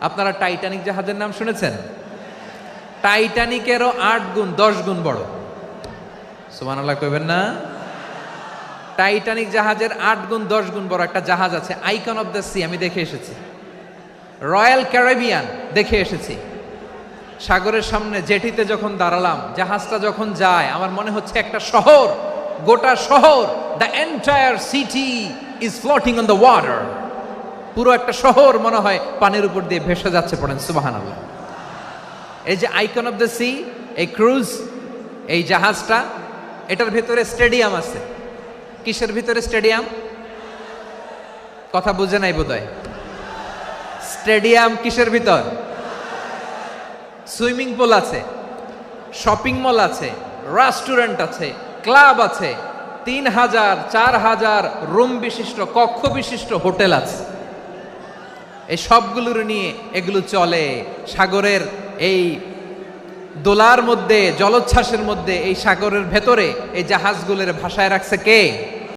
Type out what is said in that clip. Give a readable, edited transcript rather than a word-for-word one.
আপনারা টাইটানিক জাহাজের নাম শুনেছেন? টাইটানিকেরও 8 গুণ 10 গুণ বড়। সুবহানাল্লাহ কইবেন না? টাইটানিক জাহাজের 8 গুণ 10 গুণ বড় একটা জাহাজ আছে, আইকন অফ দ্য সি, আমি দেখে এসেছি। রয়্যাল ক্যারিবিয়ান দেখে এসেছি। সাগরের সামনে জেটিতে যখন দাঁড়ালাম, জাহাজটা যখন যায়, আমার মনে হচ্ছে একটা শহর, গোটা শহর, the entire city is floating on the water. পুরো একটা শহর মনে হয় পানির উপর দিয়ে ভেসে যাচ্ছে। পড়েন সুবহানাল্লাহ। এই যে আইকন অফ দ্য সি, এই ক্রুজ, এই জাহাজটা, এটার ভিতরে স্টেডিয়াম আছে। কিসের ভিতরে স্টেডিয়াম? কথা বুঝে নাই বোধহয়। স্টেডিয়াম কিসের ভিতর? সুইমিং পুল আছে, শপিং মল আছে, রেস্টুরেন্ট আছে, ক্লাব আছে, 3000 4000 রুম বিশিষ্ট, কক্ষ বিশিষ্ট হোটেল আছে। এই সবগুলোর নিয়ে এগুলো চলে সাগরের এই দোলার মধ্যে, জলোচ্ছ্বাসের মধ্যে, এই সাগরের ভেতরে এই জাহাজগুলোর ভাষায় রাখছে কে?